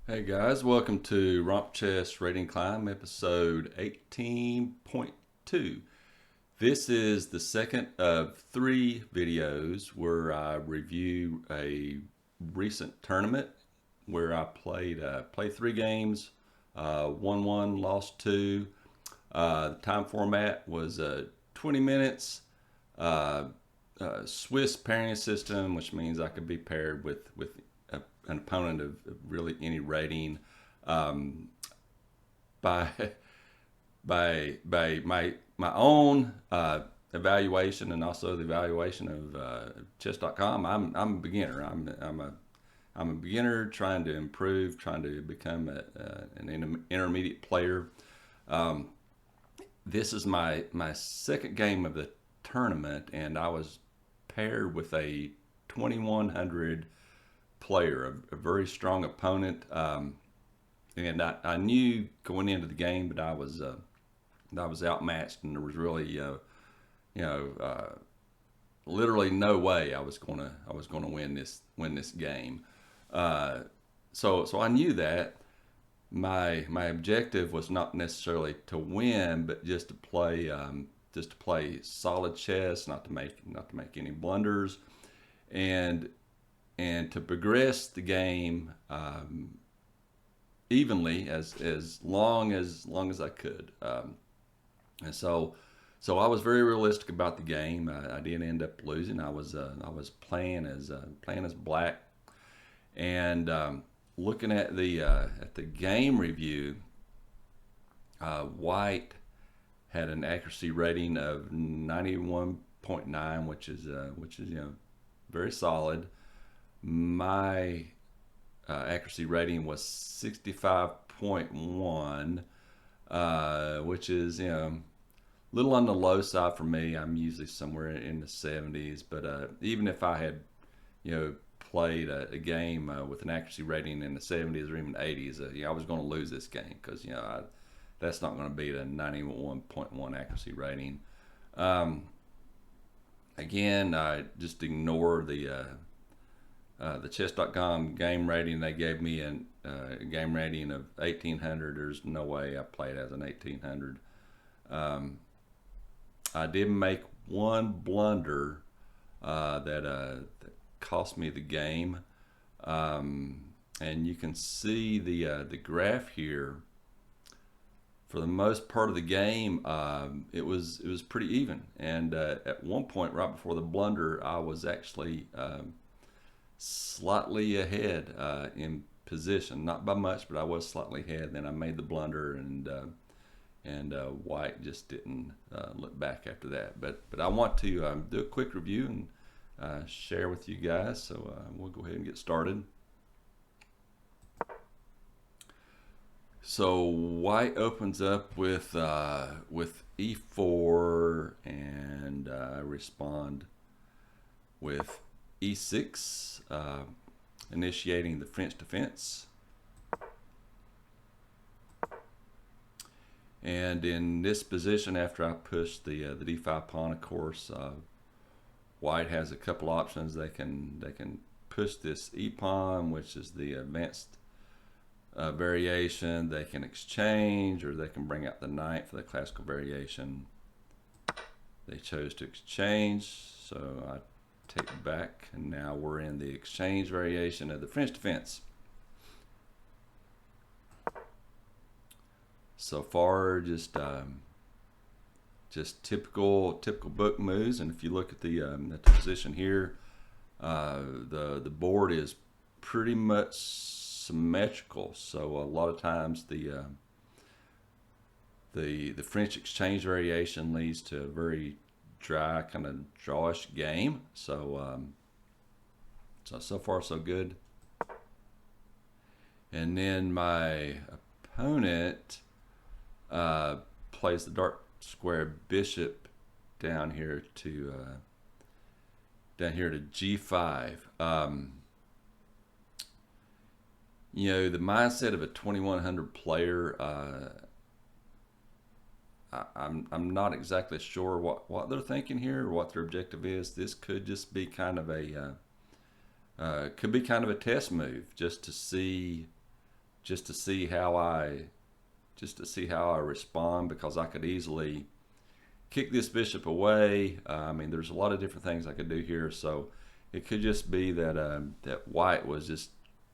Hey guys, welcome to Romp Chess Rating Climb episode 18.2. This is the second of three videos where I review a recent tournament where I played three games, won one, lost two. The time format was 20 minutes. Uh, Swiss pairing system, which means I could be paired with an opponent of really any rating um, by by my own evaluation and also the evaluation of chess.com. I'm a beginner. I'm a beginner trying to improve, trying to become an intermediate player. Um, this is my second game of the tournament, and I was paired with a 2100 player, a very strong opponent. And I knew going into the game, but I was outmatched, and there was really you know literally no way I was gonna win this game. Uh, so I knew that my objective was not necessarily to win, but just to play solid chess, not to make any blunders, and to progress the game evenly as long as I could. And so I was very realistic about the game. I did end up losing. I was playing as black, and looking at the game review, white had an accuracy rating of 91.9, which is very solid. My accuracy rating was 65.1, which is a little on the low side for me. I'm usually somewhere in the 70s, but even if I had played a game with an accuracy rating in the 70s or even 80s, I was going to lose this game because that's not going to beat a 91.1 accuracy rating. Again, I just ignore the chess.com game rating. They gave me a game rating of 1800. There's no way I played as an 1800. I did make one blunder that cost me the game, and you can see the graph here. For the most part of the game, it was pretty even. And at one point, right before the blunder, I was actually slightly ahead in position, not by much, but I was slightly ahead. Then I made the blunder, and white just didn't look back after that. But I want to do a quick review and share with you guys. So we'll go ahead and get started. So white opens up with e4, and I respond with e6, initiating the French defense. And in this position, after I push the d5 pawn, of course, white has a couple options. They can push this e pawn, which is the advanced variation. They can exchange, or they can bring out the knight for the classical variation. They chose to exchange, so I take back, and now we're in the exchange variation of the French defense. So far, just typical book moves. And if you look at the position here, the board is pretty much symmetrical. So a lot of times the French exchange variation leads to a very dry, kind of drawish game. So so far so good. And then my opponent plays the dark square bishop down here to g5. The mindset of a 2100 player, I'm not exactly sure what they're thinking here or what their objective is. This could just be kind of a test move, just to see just to see how I respond, because I could easily kick this bishop away. I mean, there's a lot of different things I could do here, so it could just be that that white was just,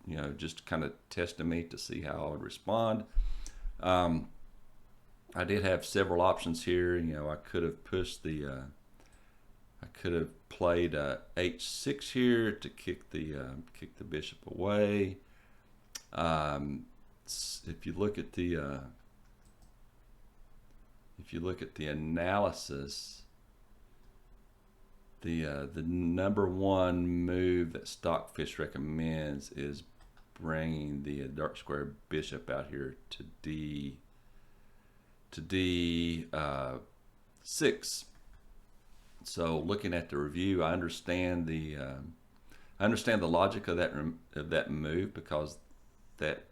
you know, just kind of testing me to see how I would respond. I did have several options here. You know, I could have pushed the I could have played h6 here to kick the bishop away. If you look at the analysis, the number one move that Stockfish recommends is bringing the dark square bishop out here to d6. So looking at the review, I understand the logic of that move, because that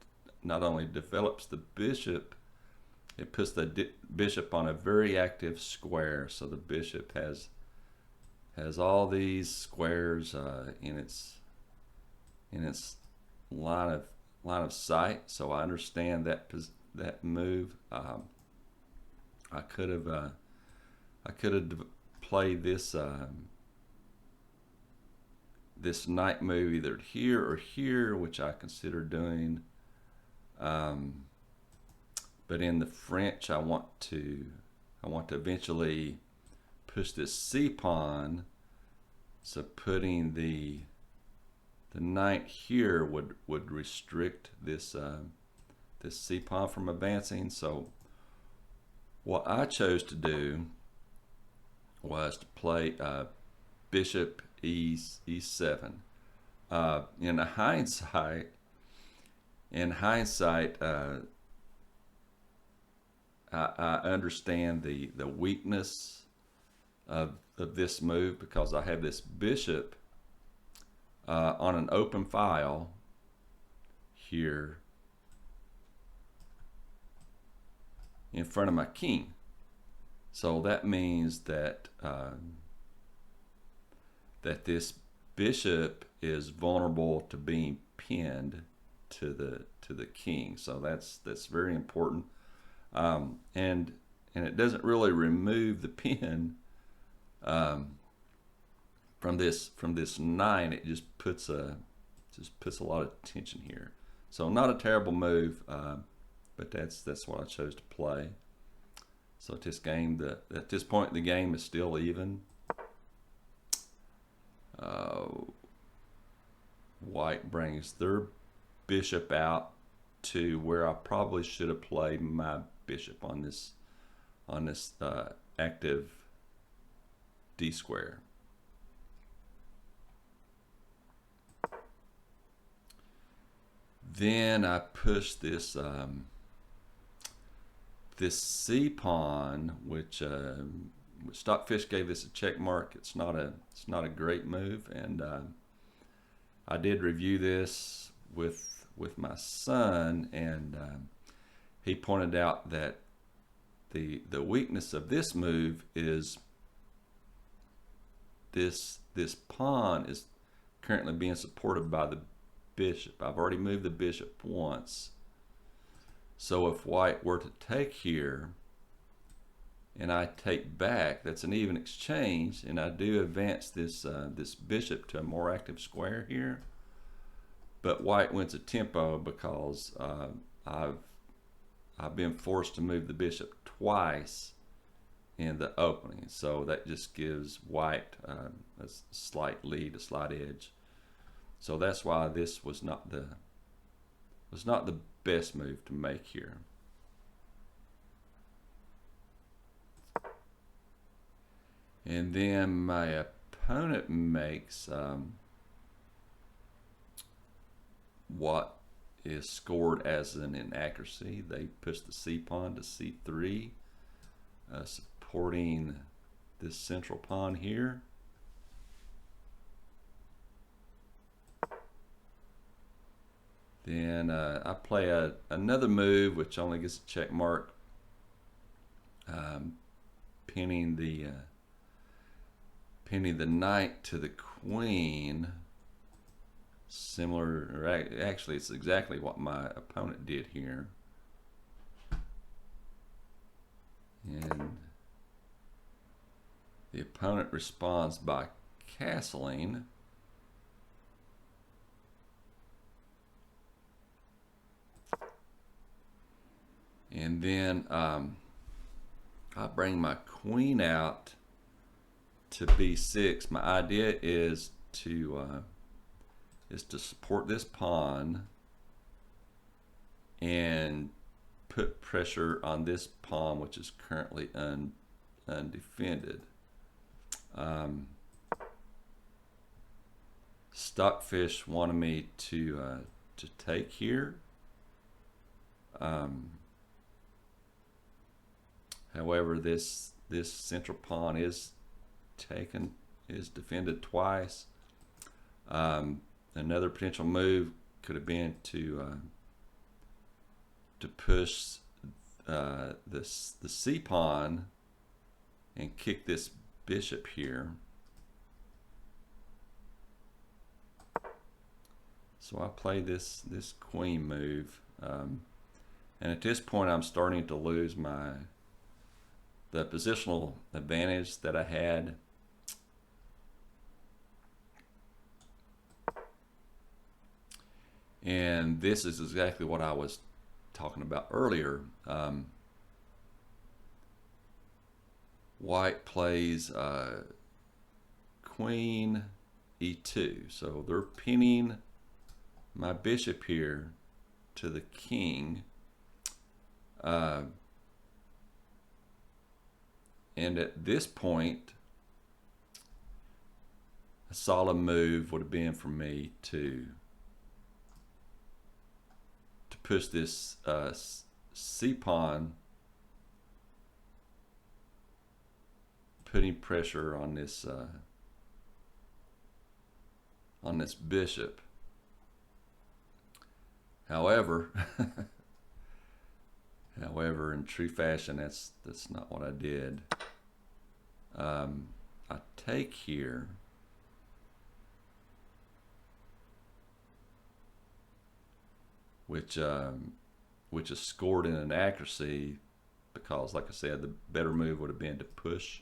not only develops the bishop, it puts the bishop on a very active square. So the bishop has all these squares in its line of sight. So I understand that move. I could have played this this knight move either here or here, which I consider doing. But in the French, I want to eventually push this c pawn. So putting the knight here would restrict this this c pawn from advancing. So what I chose to do was to play bishop e7. In hindsight, I understand the weakness of this move, because I have this bishop on an open file here in front of my king. So that means that that this bishop is vulnerable to being pinned to the king. So that's very important. And it doesn't really remove the pin from this 9. It just puts a lot of tension here. So not a terrible move, but that's what I chose to play. So at this point the game is still even. White brings their bishop out to where I probably should have played my bishop on this active d square. Then I push this this c pawn, which Stockfish gave this a check mark. It's not a great move, and I did review this with my son, and he pointed out that the weakness of this move is this pawn is currently being supported by the bishop. I've already moved the bishop once. So if white were to take here and I take back, that's an even exchange, and I do advance this this bishop to a more active square here. But white wins a tempo because I've been forced to move the bishop twice in the opening. So that just gives white a slight lead, a slight edge. So that's why this was not the best move to make here. And then my opponent makes what is scored as an inaccuracy. They push the c pawn to c3, supporting this central pawn here. Then I play another move which only gets a check mark, pinning the knight to the queen. similar, or actually it's exactly what my opponent did here. And the opponent responds by castling. And then I bring my queen out to b6. My idea is to support this pawn and put pressure on this pawn, which is currently undefended. Stockfish wanted me to take here. However, this central pawn is defended twice. Another potential move could have been to push the c pawn and kick this bishop here. So I play this queen move, and at this point I'm starting to lose the positional advantage that I had. And this is exactly what I was talking about earlier. White plays queen e2, so they're pinning my bishop here to the king. And at this point, a solid move would have been for me to push this c pawn, putting pressure on this bishop. However, in true fashion, that's not what I did. I take here, which is scored in inaccuracy because, like I said, the better move would have been to push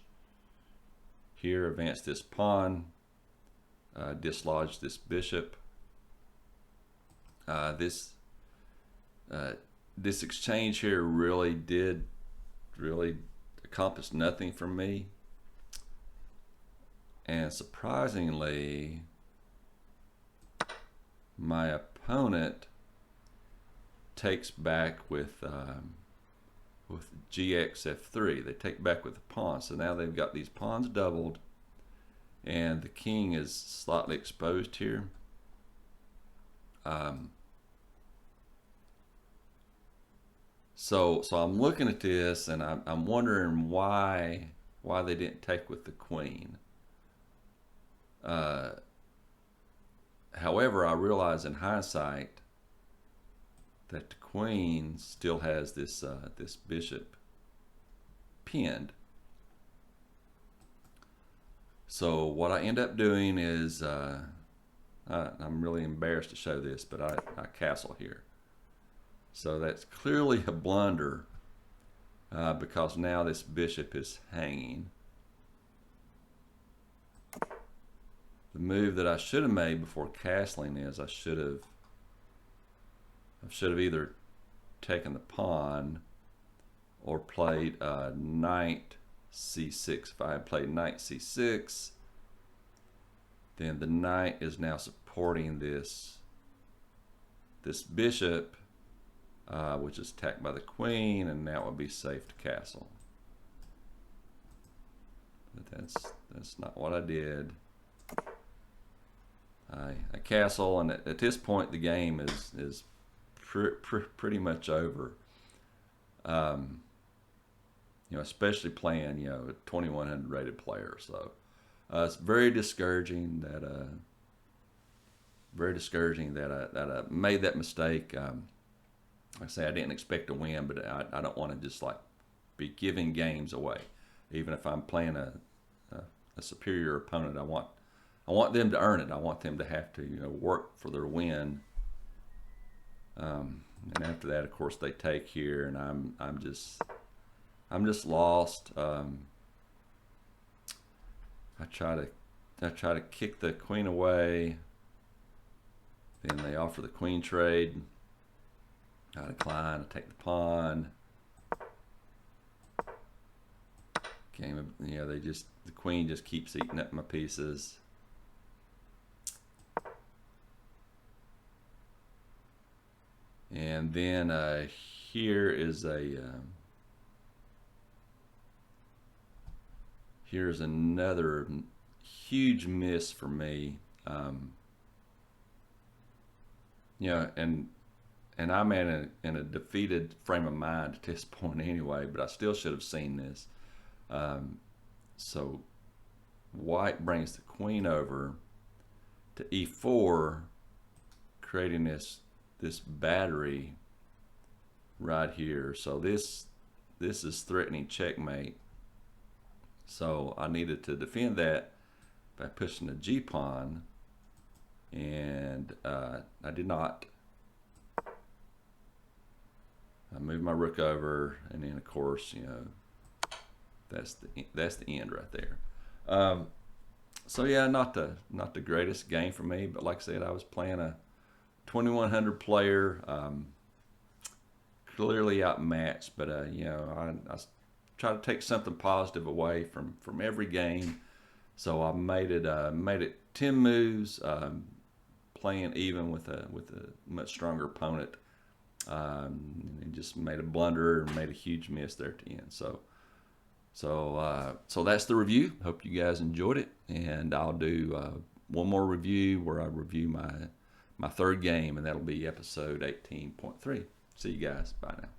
here, advance this pawn, dislodge this bishop. This exchange here really accomplished nothing for me, and surprisingly, my opponent takes back with gx-f3. They take back with the pawn, so now they've got these pawns doubled, and the king is slightly exposed here. So I'm looking at this, and I'm wondering why they didn't take with the queen. However, I realize in hindsight that the queen still has this bishop pinned. So what I end up doing is, I'm really embarrassed to show this, but I castle here. So that's clearly a blunder, because now this bishop is hanging. The move that I should have made before castling is I should have either taken the pawn or played knight c6. If I had played knight c6, then the knight is now supporting this bishop, which is attacked by the queen, and that would be safe to castle. But that's not what I did. I castle, and at this point the game is pretty much over. Especially playing a 2100 rated player. So it's very discouraging that I made that mistake. Like I say, I didn't expect to win, but I don't want to just like be giving games away. Even if I'm playing a superior opponent, I want I want them to earn it. I want them to have to, work for their win. And after that, of course, they take here, and I'm just lost. I try to kick the queen away. Then they offer the queen trade. I decline. I take the pawn. Game, the queen just keeps eating up my pieces. And then here is here's another huge miss for me. And I'm in a defeated frame of mind at this point anyway, but I still should have seen this. So white brings the queen over to e4, creating this battery right here. So this is threatening checkmate. So I needed to defend that by pushing the g pawn, and I did not. I moved my rook over, and then of course, that's the end right there. So yeah, not the greatest game for me, but like I said, I was playing a 2100 player, clearly outmatched. But I try to take something positive away from every game. So I made it 10 moves, playing even with a much stronger opponent, and just made a blunder and made a huge miss there at the end. So that's the review. Hope you guys enjoyed it, and I'll do one more review where I review my third game, and that'll be episode 18.3. See you guys. Bye now.